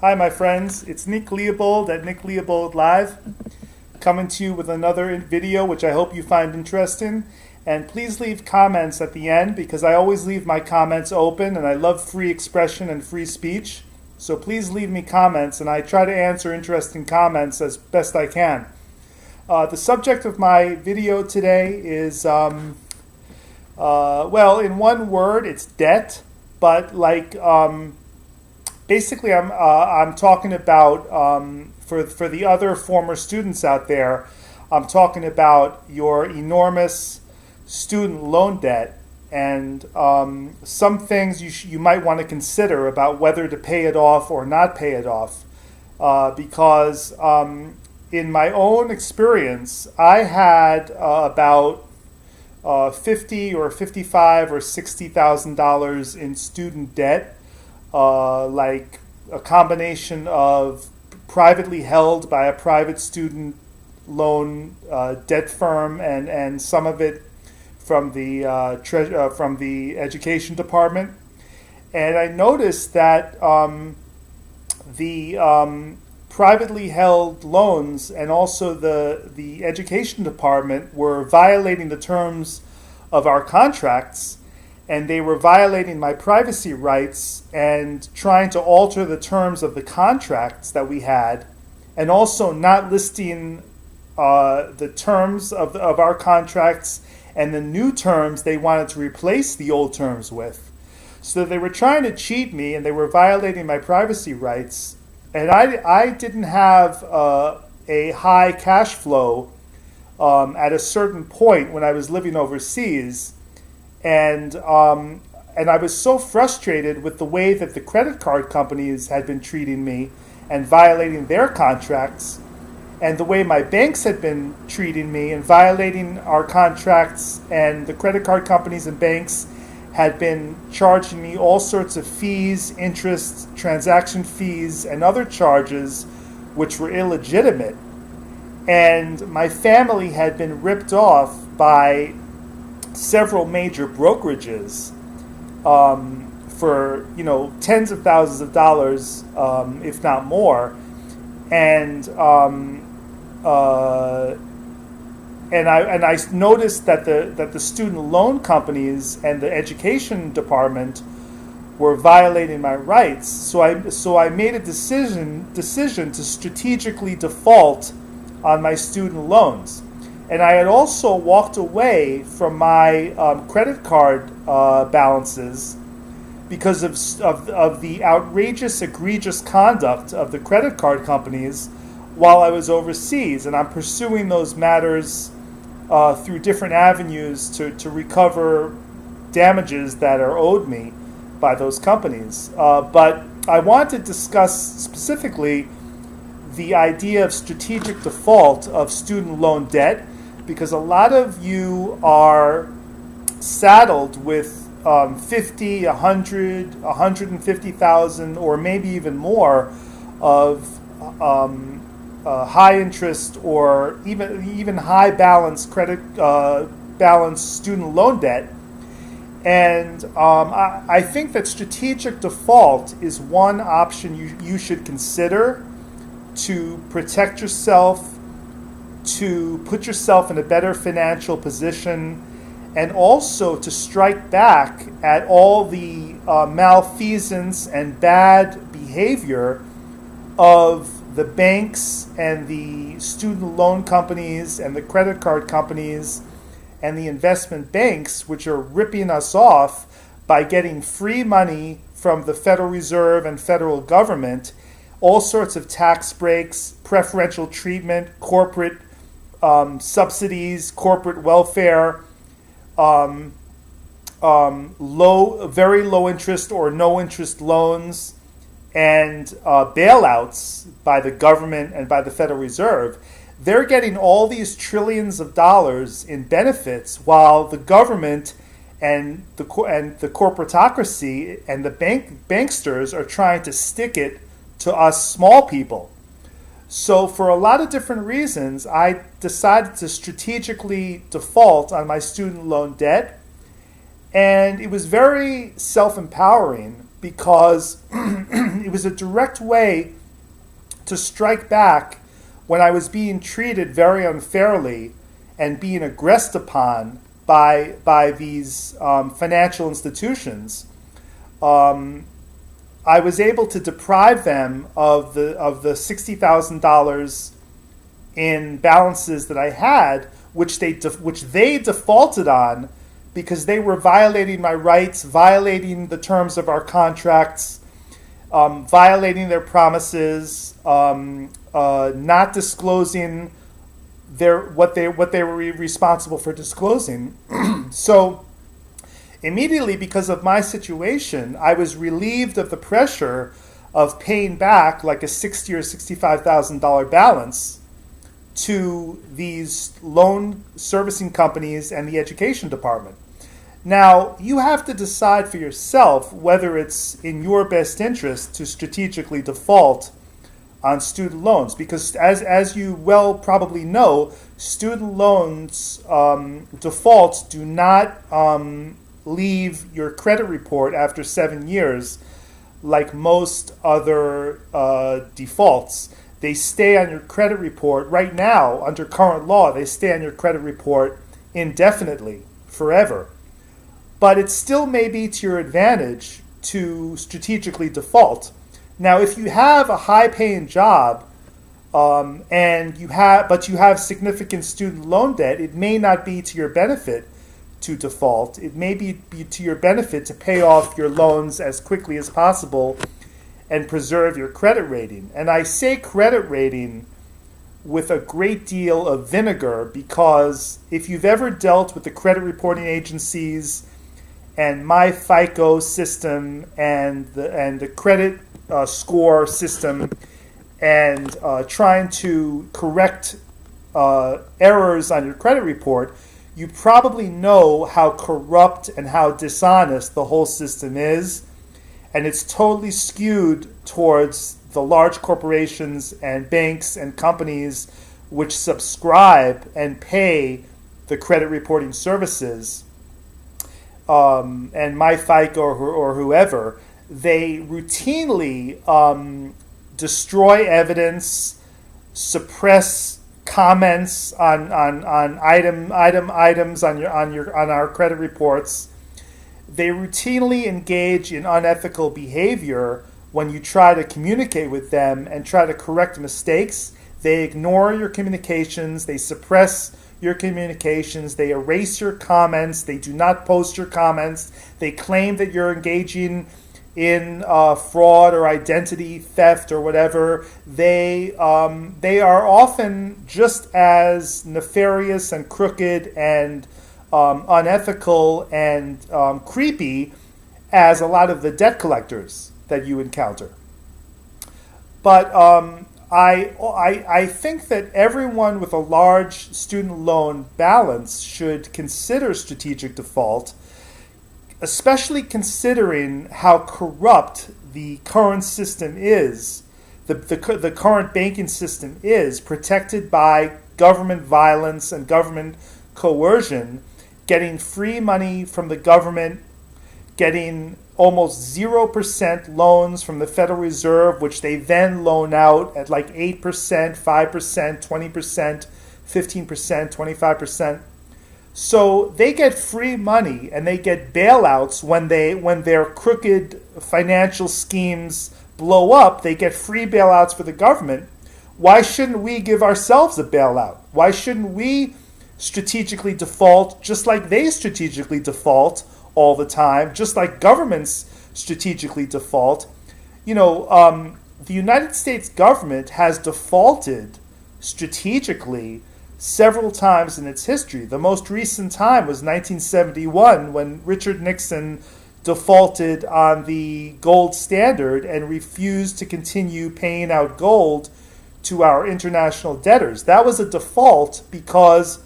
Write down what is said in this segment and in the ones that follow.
Hi, my friends. It's Nic Leobold at Nic Leobold Live, coming to you with another video, which I hope you find interesting. And please leave comments at the end, because I always leave my comments open, and I love free expression and free speech. So please leave me comments, and I try to answer interesting comments as best I can. The subject of my video today is, well, in one word, it's debt. But basically, I'm talking about for the other former students out there. I'm talking about your enormous student loan debt and some things you might want to consider about whether to pay it off or not pay it off, because in my own experience, I had about $50 or $55 or $60,000 in student debt, like a combination of privately held by a private student loan debt firm, and some of it from the Education Department. And I noticed that the privately held loans and also the Education Department were violating the terms of our contracts, and they were violating my privacy rights and trying to alter the terms of the contracts that we had, and also not listing the terms of our contracts and the new terms they wanted to replace the old terms with. So they were trying to cheat me, and they were violating my privacy rights. And I didn't have a high cash flow at a certain point when I was living overseas, and I was so frustrated with the way that the credit card companies had been treating me and violating their contracts, and the way my banks had been treating me and violating our contracts, and the credit card companies and banks had been charging me all sorts of fees, interest, transaction fees, and other charges which were illegitimate. And my family had been ripped off by several major brokerages for, tens of thousands of dollars, if not more. And I noticed that the student loan companies and the Education Department were violating my rights. So I made a decision to strategically default on my student loans, and I had also walked away from my credit card balances because of the outrageous, egregious conduct of the credit card companies while I was overseas, and I'm pursuing those matters through different avenues to recover damages that are owed me by those companies. But I want to discuss specifically the idea of strategic default of student loan debt, because a lot of you are saddled with 50, 100, 150,000, or maybe even more of high interest or even high balance credit balance student loan debt. And I think that strategic default is one option you should consider to protect yourself, to put yourself in a better financial position, and also to strike back at all the malfeasance and bad behavior of the banks and the student loan companies and the credit card companies and the investment banks, which are ripping us off by getting free money from the Federal Reserve and federal government, all sorts of tax breaks, preferential treatment, corporate subsidies, corporate welfare, very low interest or no interest loans, and bailouts by the government and by the Federal Reserve. They're getting all these trillions of dollars in benefits, while the government and the corporatocracy and the banksters are trying to stick it to us small people. So for a lot of different reasons, I decided to strategically default on my student loan debt. And it was very self-empowering because it was a direct way to strike back when I was being treated very unfairly and being aggressed upon by these financial institutions. I was able to deprive them of the $60,000 in balances that I had, which they defaulted on because they were violating my rights, violating the terms of our contracts, violating their promises, not disclosing what they were responsible for disclosing. So immediately, because of my situation, I was relieved of the pressure of paying back like a $60,000 or $65,000 balance to these loan servicing companies and the education department. Now, you have to decide for yourself whether it's in your best interest to strategically default on student loans, because as you well probably know, student loans defaults do not leave your credit report after 7 years like most other defaults. They stay on your credit report right now under current law. They stay on your credit report indefinitely, forever. But it still may be to your advantage to strategically default. Now, if you have a high-paying job but you have significant student loan debt, it may not be to your benefit to default. It may be to your benefit to pay off your loans as quickly as possible and preserve your credit rating. And I say credit rating with a great deal of vinegar, because if you've ever dealt with the credit reporting agencies and my FICO system and the credit score system and trying to correct errors on your credit report, you probably know how corrupt and how dishonest the whole system is. And it's totally skewed towards the large corporations and banks and companies which subscribe and pay the credit reporting services. And MyFICO or whoever, they routinely destroy evidence, suppress comments on items on our credit reports. They routinely engage in unethical behavior when you try to communicate with them and try to correct mistakes. They ignore your communications, they suppress your communications, they erase your comments, they do not post your comments, they claim that you're engaging in fraud or identity theft or whatever. They are often just as nefarious and crooked and unethical and creepy as a lot of the debt collectors that you encounter. But I think that everyone with a large student loan balance should consider strategic default, especially considering how corrupt the current system is, the current banking system is, protected by government violence and government coercion, getting free money from the government, getting almost 0% loans from the Federal Reserve, which they then loan out at like 8%, 5%, 20%, 15%, 25%. So they get free money and they get bailouts when their crooked financial schemes blow up. They get free bailouts for the government. Why shouldn't we give ourselves a bailout? Why shouldn't we strategically default just like they strategically default all the time, just like governments strategically default? The United States government has defaulted strategically several times in its history. The most recent time was 1971, when Richard Nixon defaulted on the gold standard and refused to continue paying out gold to our international debtors. That was a default because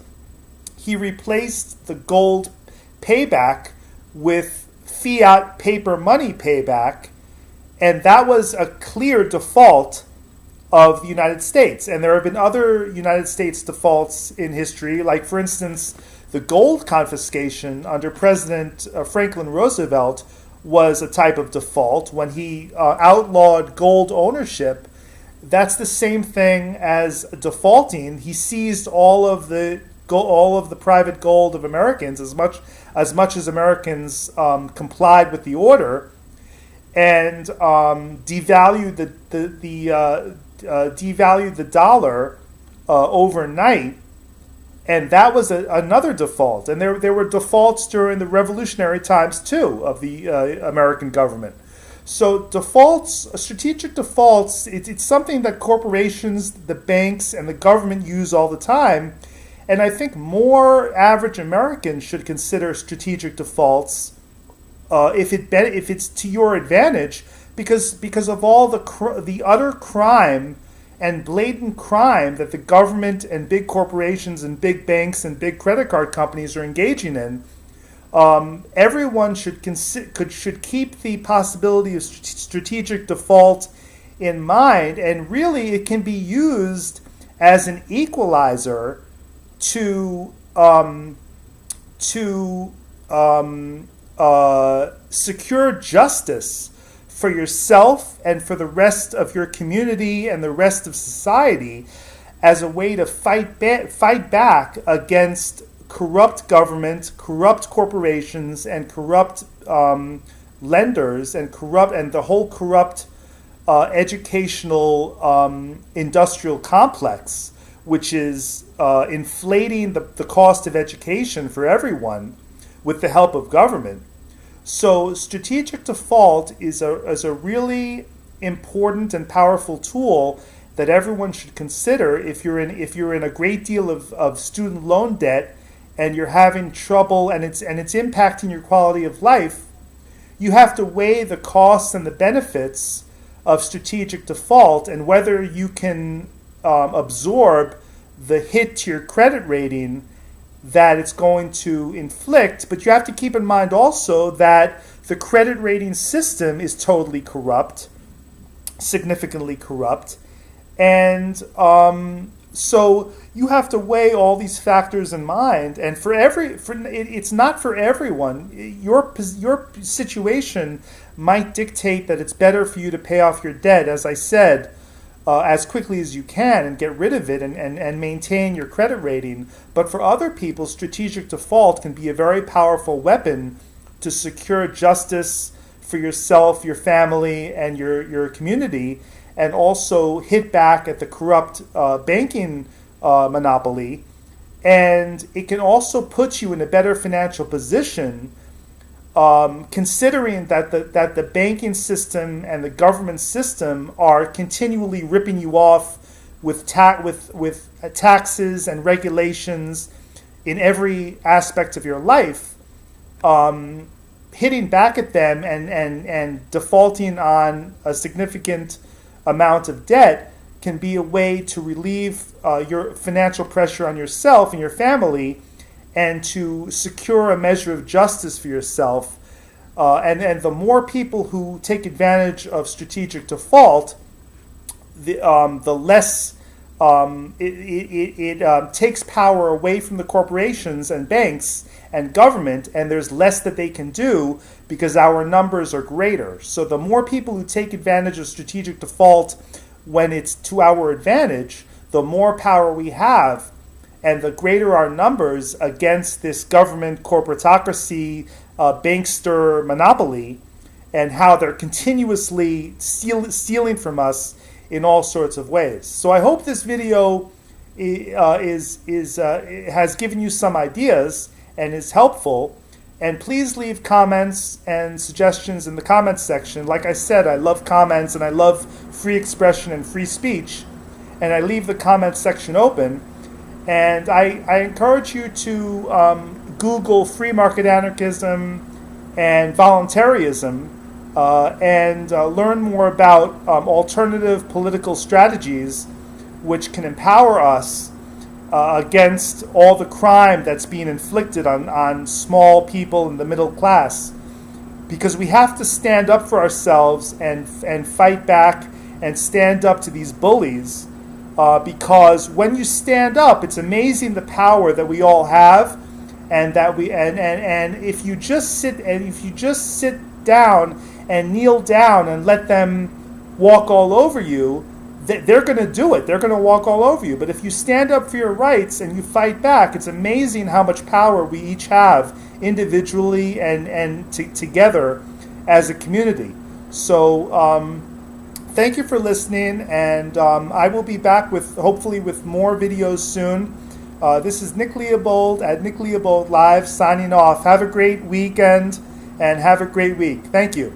he replaced the gold payback with fiat paper money payback, and that was a clear default of the United States. And there have been other United States defaults in history, like, for instance, the gold confiscation under President Franklin Roosevelt was a type of default. When he outlawed gold ownership, that's the same thing as defaulting. He seized all of the private gold of Americans, as much as Americans complied with the order, and devalued the dollar overnight. And that was another default. And there were defaults during the revolutionary times, too, of the American government. So defaults, strategic defaults, it's something that corporations, the banks, and the government use all the time. And I think more average Americans should consider strategic defaults if it's to your advantage, because of all the utter crime and blatant crime that the government and big corporations and big banks and big credit card companies are engaging in. Everyone should keep the possibility of strategic default in mind, and really it can be used as an equalizer to secure justice for yourself and for the rest of your community and the rest of society, as a way to fight back against corrupt government, corrupt corporations, and corrupt lenders, and the whole corrupt educational industrial complex, which is inflating the cost of education for everyone with the help of government. So strategic default is a really important and powerful tool that everyone should consider if you're in a great deal of student loan debt and you're having trouble and it's impacting your quality of life. You have to weigh the costs and the benefits of strategic default and whether you can absorb the hit to your credit rating that it's going to inflict. But you have to keep in mind also that the credit rating system is totally corrupt, significantly corrupt. And so you have to weigh all these factors in mind. And it's not for everyone. Your situation might dictate that it's better for you to pay off your debt, as I said, as quickly as you can and get rid of it and maintain your credit rating. But for other people, strategic default can be a very powerful weapon to secure justice for yourself, your family, and your community, and also hit back at the corrupt banking monopoly. And it can also put you in a better financial position, considering that the banking system and the government system are continually ripping you off with taxes and regulations in every aspect of your life. Hitting back at them and defaulting on a significant amount of debt can be a way to relieve your financial pressure on yourself and your family, and to secure a measure of justice for yourself. And the more people who take advantage of strategic default, the less it takes power away from the corporations and banks and government, and there's less that they can do because our numbers are greater. So the more people who take advantage of strategic default when it's to our advantage, the more power we have, and the greater our numbers against this government corporatocracy, bankster monopoly, and how they're continuously stealing from us in all sorts of ways. So I hope this video has given you some ideas and is helpful. And please leave comments and suggestions in the comments section. Like I said, I love comments and I love free expression and free speech. And I leave the comments section open. And I encourage you to Google free market anarchism and voluntarism and learn more about alternative political strategies which can empower us against all the crime that's being inflicted on small people in the middle class. Because we have to stand up for ourselves and fight back and stand up to these bullies. Because when you stand up, it's amazing the power that we all have, and that we and if you just sit down and kneel down and let them walk all over you, they're going to do it. They're going to walk all over you. But if you stand up for your rights and you fight back, it's amazing how much power we each have individually and together as a community. So thank you for listening, and I will be back hopefully with more videos soon. This is Nic Leobold at Nic Leobold Live signing off. Have a great weekend and have a great week. Thank you.